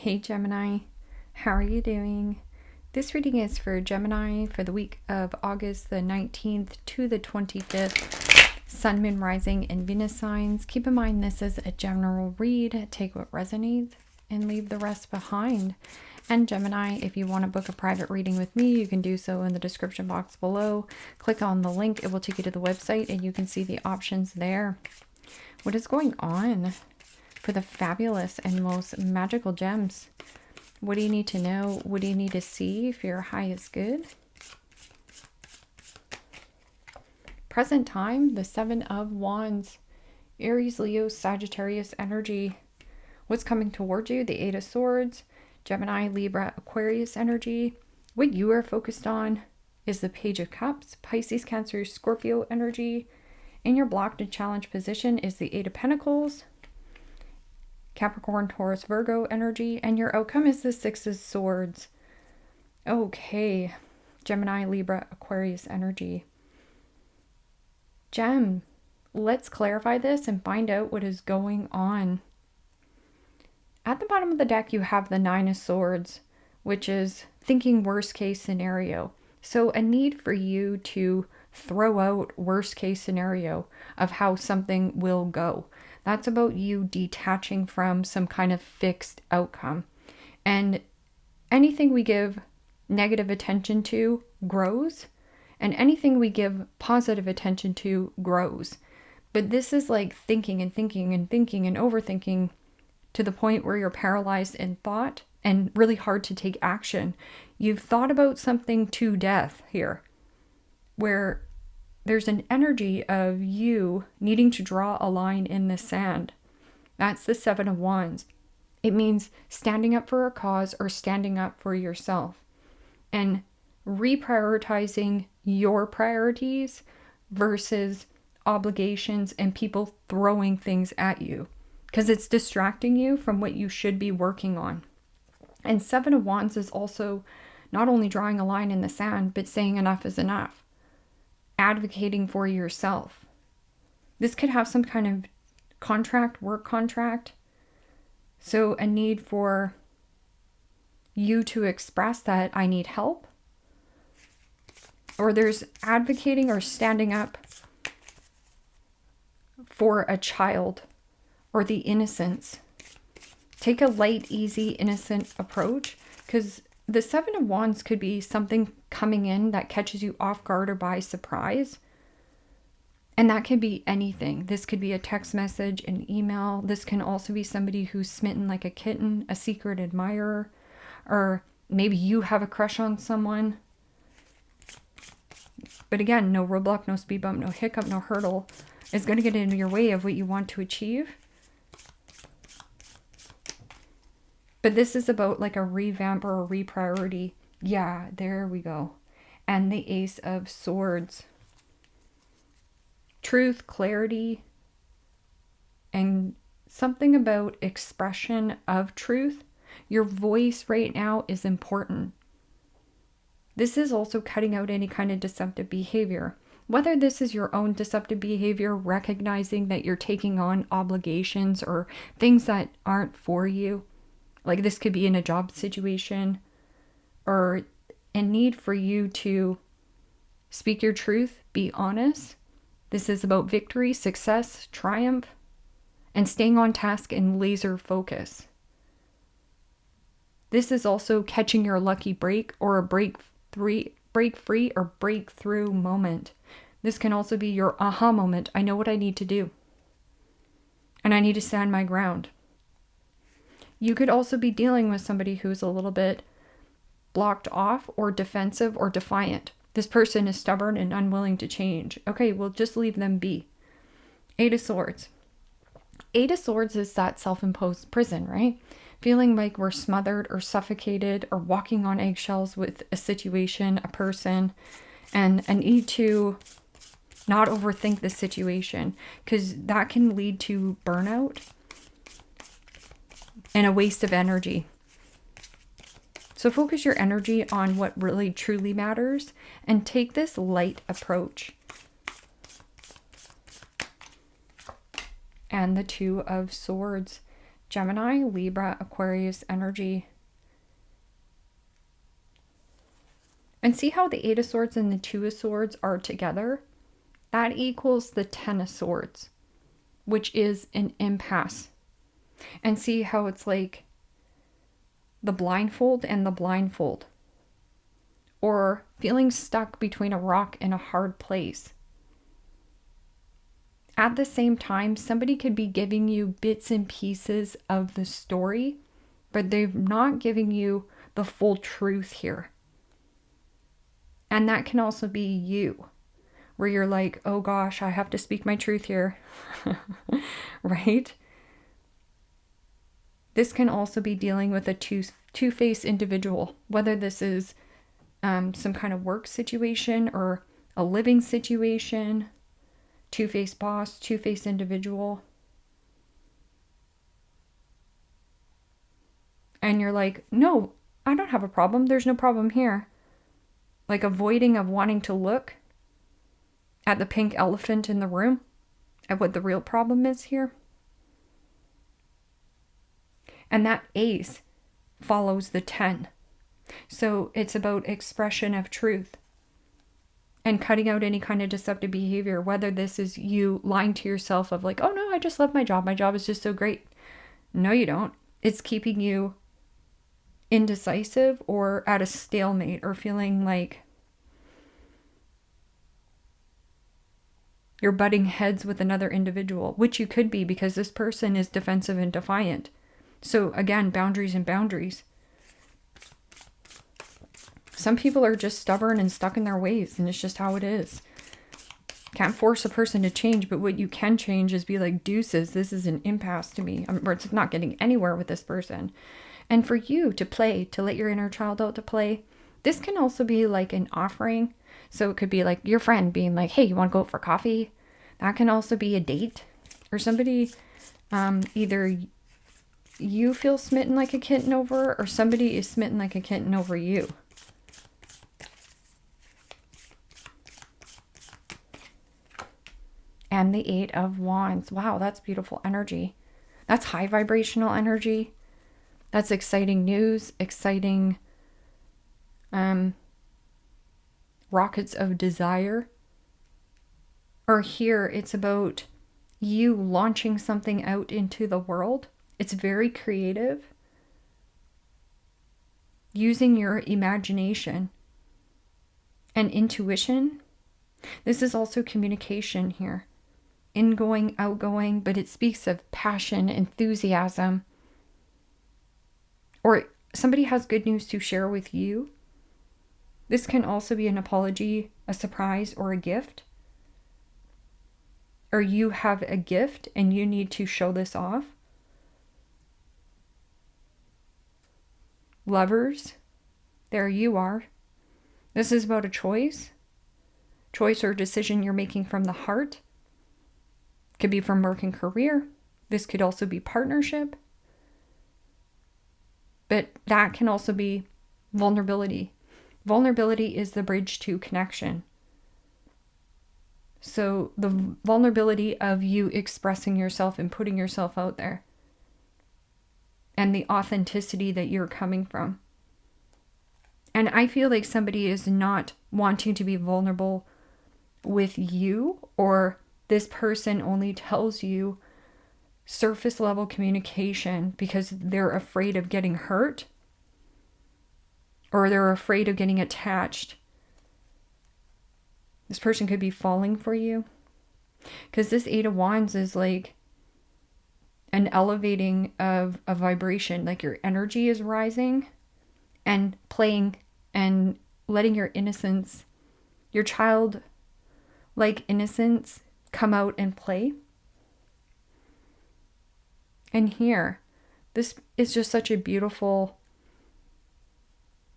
Hey Gemini, how are you doing? This reading is for Gemini for the week of August the 19th to the 25th, Sun, Moon, Rising, and Venus signs. Keep in mind this is a general read. Take what resonates and leave the rest behind. And Gemini, if you want to book a private reading with me, you can do so in the description box below. Click on the link. It will take you to the website and you can see the options there. What is going on for the fabulous and most magical gems? What do you need to know? What do you need to see if your high is good? Present time, the Seven of Wands, Aries, Leo, Sagittarius energy. What's coming towards you? The Eight of Swords, Gemini, Libra, Aquarius energy. What you are focused on is the Page of Cups, Pisces, Cancer, Scorpio energy. In your blocked and challenged position is the Eight of Pentacles, Capricorn, Taurus, Virgo energy, and your outcome is the Six of Swords. Okay, Gemini, Libra, Aquarius energy. Gem, let's clarify this and find out what is going on. At the bottom of the deck, you have the Nine of Swords, which is thinking worst case scenario. So a need for you to throw out worst case scenario of how something will go. That's about you detaching from some kind of fixed outcome. And anything we give negative attention to grows, and anything we give positive attention to grows. But this is like thinking and thinking and thinking and overthinking to the point where you're paralyzed in thought and really hard to take action. You've thought about something to death here, where there's an energy of you needing to draw a line in the sand. That's the Seven of Wands. It means standing up for a cause or standing up for yourself and reprioritizing your priorities versus obligations and people throwing things at you, because it's distracting you from what you should be working on. And Seven of Wands is also not only drawing a line in the sand, but saying enough is enough. Advocating for yourself. This could have some kind of contract, work contract. So a need for you to express that I need help. Or there's advocating or standing up for a child or the innocence. Take a light, easy, innocent approach, because the Seven of Wands could be something coming in that catches you off guard or by surprise. And that could be anything. This could be a text message, an email. This can also be somebody who's smitten like a kitten, a secret admirer, or maybe you have a crush on someone. But again, no roadblock, no speed bump, no hiccup, no hurdle is going to get in your way of what you want to achieve. But this is about like a revamp or a repriority. Yeah, there we go. And the Ace of Swords. Truth, clarity, and something about expression of truth. Your voice right now is important. This is also cutting out any kind of deceptive behavior. Whether this is your own deceptive behavior, recognizing that you're taking on obligations or things that aren't for you. Like this could be in a job situation or a need for you to speak your truth, be honest. This is about victory, success, triumph, and staying on task and laser focus. This is also catching your lucky break or a break free or breakthrough moment. This can also be your aha moment. I know what I need to do. And I need to stand my ground. You could also be dealing with somebody who's a little bit blocked off or defensive or defiant. This person is stubborn and unwilling to change. Okay, well, just leave them be. Eight of Swords. Eight of Swords is that self-imposed prison, right? Feeling like we're smothered or suffocated or walking on eggshells with a situation, a person, and a need to not overthink the situation, because that can lead to burnout and a waste of energy. So focus your energy on what really truly matters and take this light approach. And the Two of Swords. Gemini, Libra, Aquarius energy. And see how the Eight of Swords and the Two of Swords are together? That equals the Ten of Swords, which is an impasse. And see how it's like the blindfold and the blindfold. Or feeling stuck between a rock and a hard place. At the same time, somebody could be giving you bits and pieces of the story, but they're not giving you the full truth here. And that can also be you, where you're like, oh gosh, I have to speak my truth here, right? This can also be dealing with a two-faced individual, whether this is some kind of work situation or a living situation, two-faced boss, two-faced individual. And you're like, no, I don't have a problem. There's no problem here. Like avoiding of wanting to look at the pink elephant in the room, at what the real problem is here. And that ace follows the 10. So it's about expression of truth and cutting out any kind of deceptive behavior, whether this is you lying to yourself of like, oh no, I just love my job. My job is just so great. No, you don't. It's keeping you indecisive or at a stalemate or feeling like you're butting heads with another individual, which you could be because this person is defensive and defiant. So again, boundaries and boundaries. Some people are just stubborn and stuck in their ways, and it's just how it is. Can't force a person to change, but what you can change is be like, deuces, this is an impasse to me. Or it's not getting anywhere with this person. And for you to play, to let your inner child out to play, this can also be like an offering. So it could be like your friend being like, hey, you want to go out for coffee? That can also be a date. Or somebody, either you feel smitten like a kitten over, or somebody is smitten like a kitten over you. And the Eight of Wands. Wow, that's beautiful energy. That's high vibrational energy. That's exciting news, exciting rockets of desire. Or here, it's about you launching something out into the world. It's very creative. Using your imagination and intuition. This is also communication here. Ingoing, outgoing, but it speaks of passion, enthusiasm. Or somebody has good news to share with you. This can also be an apology, a surprise, or a gift. Or you have a gift and you need to show this off. Lovers, there you are. This is about a choice. Choice or decision you're making from the heart. Could be from work and career. This could also be partnership. But that can also be vulnerability. Vulnerability is the bridge to connection. So the vulnerability of you expressing yourself and putting yourself out there. And the authenticity that you're coming from. And I feel like somebody is not wanting to be vulnerable with you, or this person only tells you surface level communication because they're afraid of getting hurt, or they're afraid of getting attached. This person could be falling for you, because this Eight of Wands is like an elevating of a vibration, like your energy is rising and playing and letting your innocence, your child like innocence come out and play. And here, this is just such a beautiful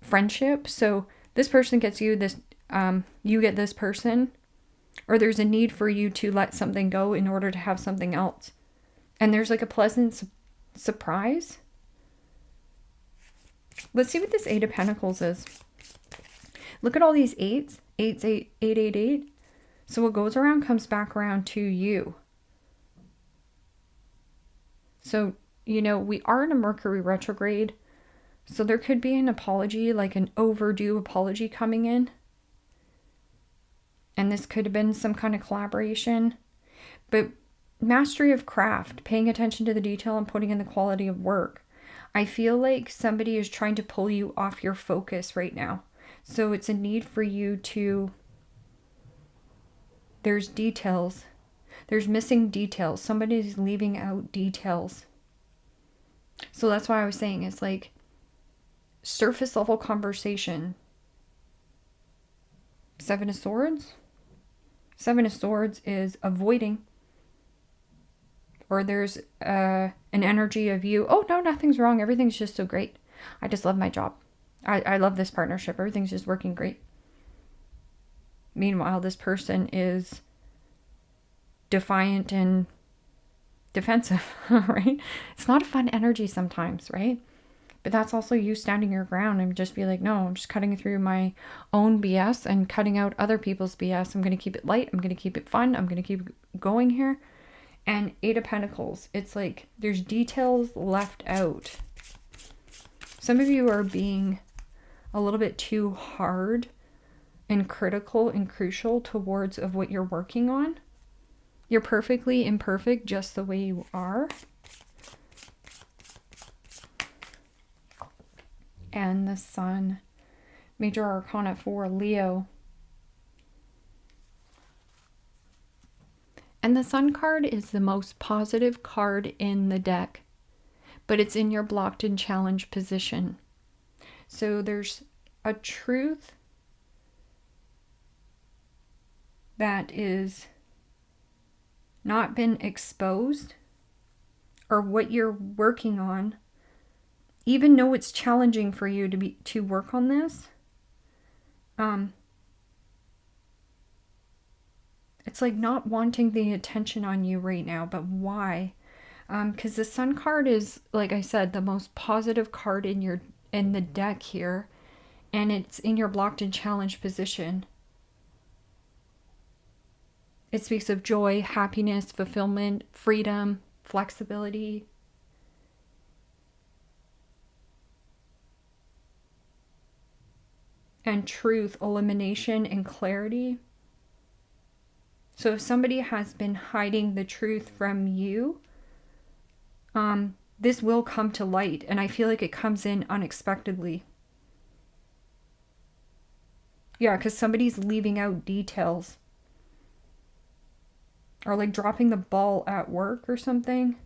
friendship. So this person gets you, this you get this person, or there's a need for you to let something go in order to have something else. And there's like a pleasant surprise. Let's see what this Eight of Pentacles is. Look at all these eights. Eights, eight, eight, eight, eight. So what goes around comes back around to you. So you know, we are in a Mercury retrograde. So there could be an apology, like an overdue apology coming in. And this could have been some kind of collaboration. But mastery of craft, paying attention to the detail and putting in the quality of work. I feel like somebody is trying to pull you off your focus right now. So it's a need for you to, there's details. There's missing details. Somebody's leaving out details. So that's why I was saying it's like surface level conversation. Seven of Swords. Seven of Swords is avoiding. Or there's an energy of you, oh no, nothing's wrong. Everything's just so great. I just love my job. I love this partnership. Everything's just working great. Meanwhile, this person is defiant and defensive, right? It's not a fun energy sometimes, right? But that's also you standing your ground and just be like, no, I'm just cutting through my own BS and cutting out other people's BS. I'm going to keep it light. I'm going to keep it fun. I'm going to keep going here. And Eight of Pentacles, it's like there's details left out. Some of you are being a little bit too hard and critical and crucial towards of what you're working on. You're perfectly imperfect just the way you are. And the Sun, Major Arcana 4, Leo. And the Sun card is the most positive card in the deck, but it's in your blocked and challenged position. So there's a truth that is not been exposed, or what you're working on, even though it's challenging for you to work on this. It's like not wanting the attention on you right now, but why? Because the Sun card is, like I said, the most positive card in the deck here, and it's in your blocked and challenged position. It speaks of joy, happiness, fulfillment, freedom, flexibility. And truth, elimination, and clarity. So if somebody has been hiding the truth from you, this will come to light. And I feel like it comes in unexpectedly. Yeah, because somebody's leaving out details. Or like dropping the ball at work or something.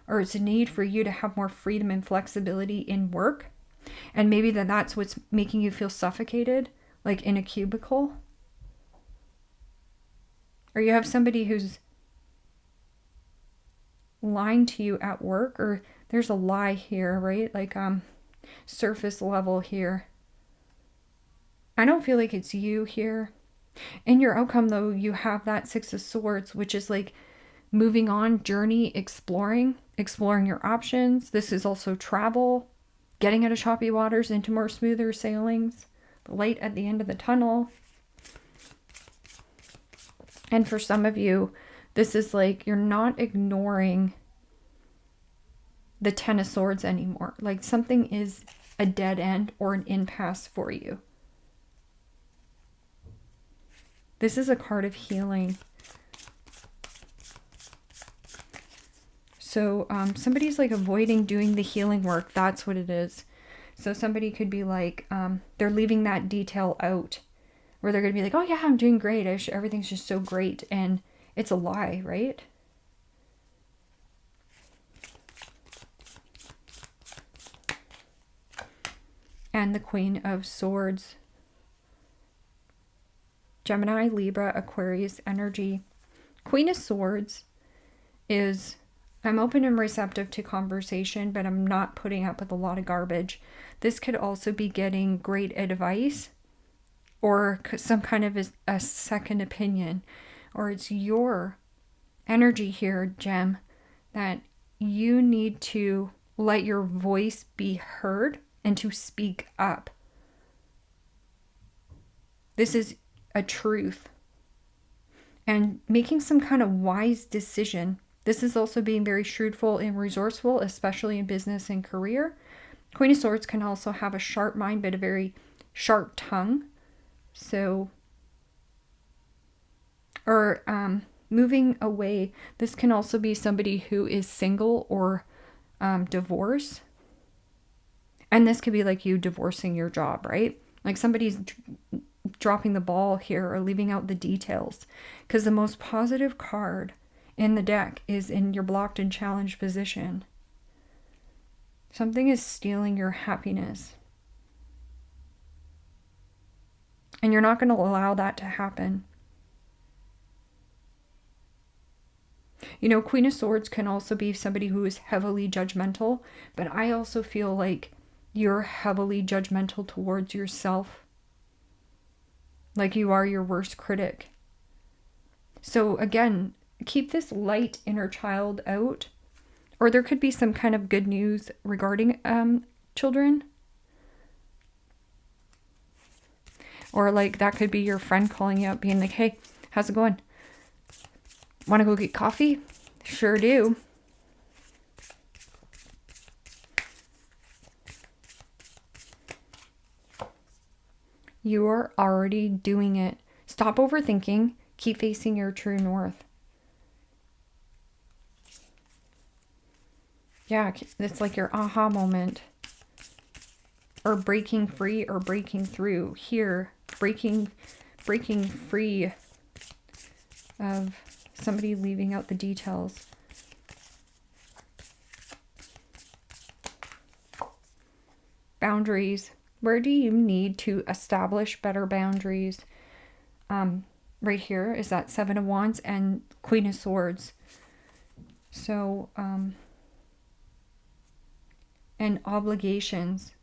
Or it's a need for you to have more freedom and flexibility in work. And maybe that's what's making you feel suffocated, like in a cubicle. Or you have somebody who's lying to you at work, or there's a lie here, right? Like surface level here. I don't feel like it's you here. In your outcome though, you have that Six of Swords, which is like moving on, journey, exploring your options. This is also travel, getting out of choppy waters into more smoother sailings, the light at the end of the tunnel. And for some of you, this is like you're not ignoring the Ten of Swords anymore. Like something is a dead end or an impasse for you. This is a card of healing. So somebody's like avoiding doing the healing work. That's what it is. So somebody could be like, they're leaving that detail out. Where they're going to be like, oh yeah, I'm doing great. Everything's just so great. And it's a lie, right? And the Queen of Swords. Gemini, Libra, Aquarius energy. Queen of Swords is, I'm open and receptive to conversation, but I'm not putting up with a lot of garbage. This could also be getting great advice. Or some kind of a second opinion. Or it's your energy here, Gem, that you need to let your voice be heard and to speak up. This is a truth. And making some kind of wise decision. This is also being very shrewdful and resourceful, especially in business and career. Queen of Swords can also have a sharp mind, but a very sharp tongue. So, or moving away. This can also be somebody who is single or divorced. And this could be like you divorcing your job, right? Like somebody's dropping the ball here or leaving out the details. Because the most positive card in the deck is in your blocked and challenged position. Something is stealing your happiness. And you're not going to allow that to happen. You know, Queen of Swords can also be somebody who is heavily judgmental, but I also feel like you're heavily judgmental towards yourself. Like you are your worst critic. So again, keep this light inner child out. Or there could be some kind of good news regarding children. Or like that could be your friend calling you up being like, hey, how's it going? Want to go get coffee? Sure do. You are already doing it. Stop overthinking. Keep facing your true north. Yeah, it's like your aha moment. Or breaking free or breaking through. Here, breaking free of somebody leaving out the details. Boundaries. Where do you need to establish better boundaries? Right here is that Seven of Wands and Queen of Swords. So, and obligations.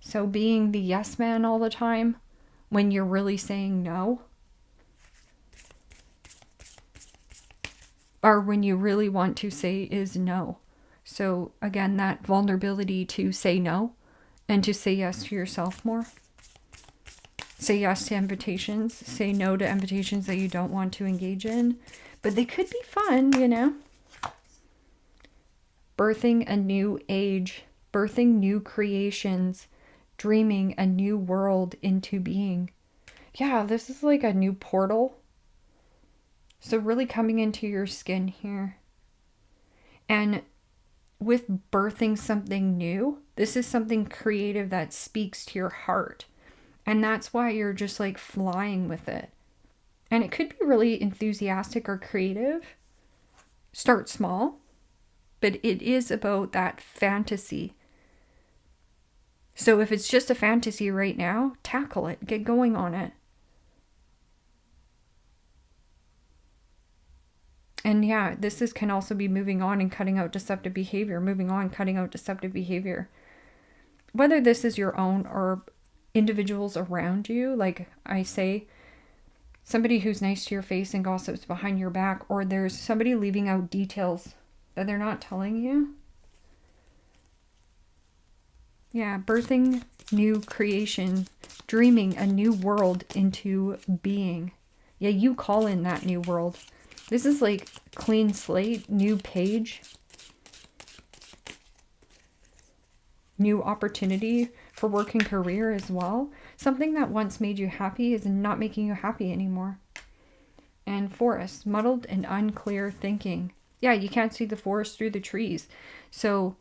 So being the yes man all the time when you're really saying no. Or when you really want to say is no. So again, that vulnerability to say no and to say yes to yourself more. Say yes to invitations. Say no to invitations that you don't want to engage in. But they could be fun, you know. Birthing a new age. Birthing new creations. Dreaming a new world into being. Yeah, this is like a new portal. So really coming into your skin here. And with birthing something new, this is something creative that speaks to your heart. And that's why you're just like flying with it. And it could be really enthusiastic or creative. Start small. But it is about that fantasy. So if it's just a fantasy right now, tackle it. Get going on it. And yeah, can also be moving on and cutting out deceptive behavior. Moving on, cutting out deceptive behavior. Whether this is your own or individuals around you, like I say, somebody who's nice to your face and gossips behind your back, or there's somebody leaving out details that they're not telling you. Yeah, birthing new creation, dreaming a new world into being. Yeah, you call in that new world. This is like clean slate, new page, new opportunity for work and career as well. Something that once made you happy is not making you happy anymore. And forest, muddled and unclear thinking. Yeah, you can't see the forest through the trees. So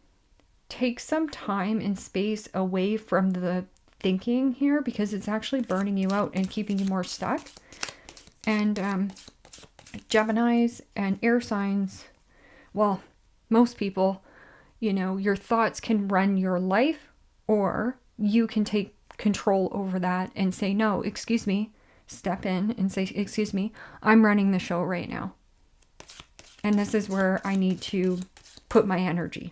take some time and space away from the thinking here because it's actually burning you out and keeping you more stuck. And Geminis and air signs, well, most people, you know, your thoughts can run your life, or you can take control over that and say, no, excuse me, step in and say, excuse me, I'm running the show right now. And this is where I need to put my energy.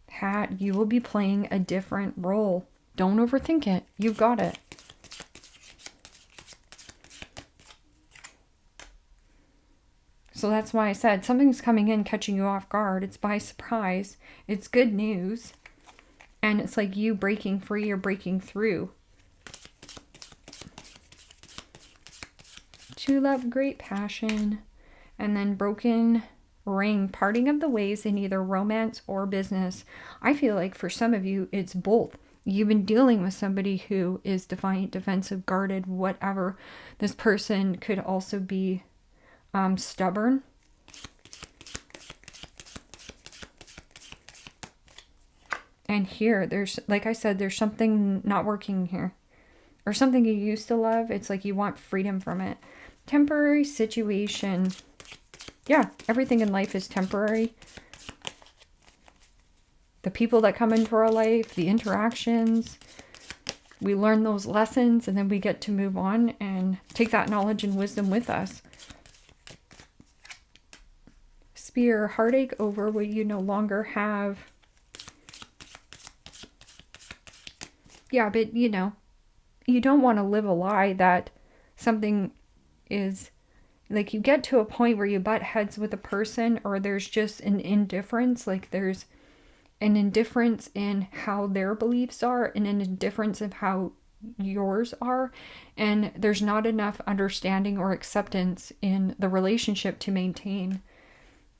Hat, you will be playing a different role. Don't overthink it. You've got it. So that's why I said something's coming in, catching you off guard. It's by surprise. It's good news. And it's like you breaking free or breaking through. true love, great passion. And then broken ring, parting of the ways in either romance or business. I feel like for some of you, it's both. You've been dealing with somebody who is defiant, defensive, guarded, whatever. This person could also be stubborn. And here, there's, like I said, there's something not working here. Or something you used to love. It's like you want freedom from it. Temporary situation. Yeah, everything in life is temporary. The people that come into our life, the interactions, we learn those lessons and then we get to move on and take that knowledge and wisdom with us. Spear, heartache over what you no longer have. Yeah, but you know, you don't want to live a lie that something is, like, you get to a point where you butt heads with a person, or there's just an indifference, like there's an indifference in how their beliefs are and an indifference of how yours are, and there's not enough understanding or acceptance in the relationship to maintain.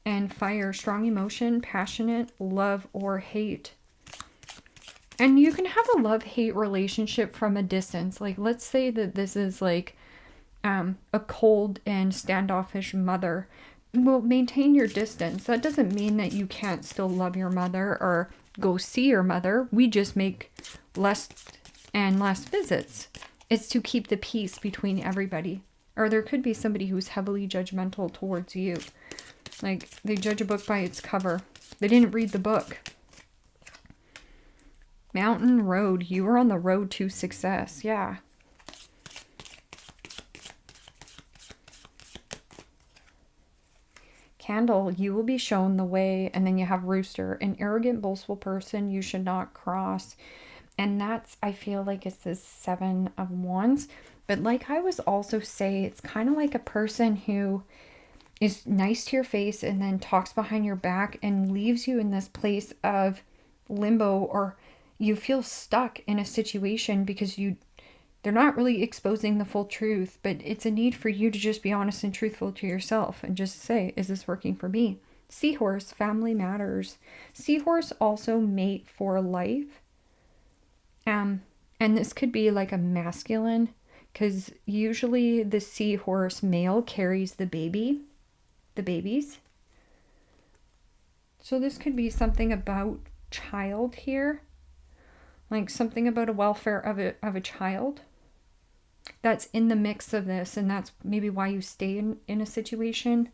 And fire, strong emotion, passionate, love or hate. And you can have a love-hate relationship from a distance. Like, let's say that this is like a cold and standoffish mother. Well, maintain your distance. That doesn't mean that you can't still love your mother or go see your mother. We just make less and less visits. It's to keep the peace between everybody. Or there could be somebody who's heavily judgmental towards you. Like, they judge a book by its cover. They didn't read the book. Mountain road. You are on the road to success. Yeah. Candle, you will be shown the way. And then you have rooster, an arrogant, boastful person you should not cross. And that's, I feel like it's the 7 of Wands. But like I was also say, it's kind of like a person who is nice to your face and then talks behind your back and leaves you in this place of limbo, or you feel stuck in a situation because they're not really exposing the full truth, but it's a need for you to just be honest and truthful to yourself and just say, is this working for me? Seahorse, family matters. Seahorse also mate for life. And this could be like a masculine, because usually the seahorse male carries the babies. So this could be something about child here. Like something about a welfare of a child that's in the mix of this, and that's maybe why you stay in a situation.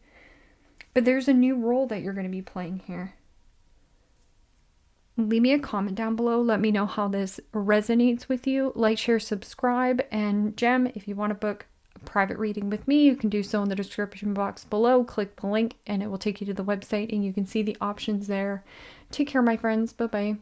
But there's a new role that you're going to be playing here. Leave me a comment down below. Let me know how this resonates with you. Like, share, subscribe, and Gem, if you want to book a private reading with me, you can do so in the description box below. Click the link and it will take you to the website and you can see the options there. Take care, my friends. Bye-bye.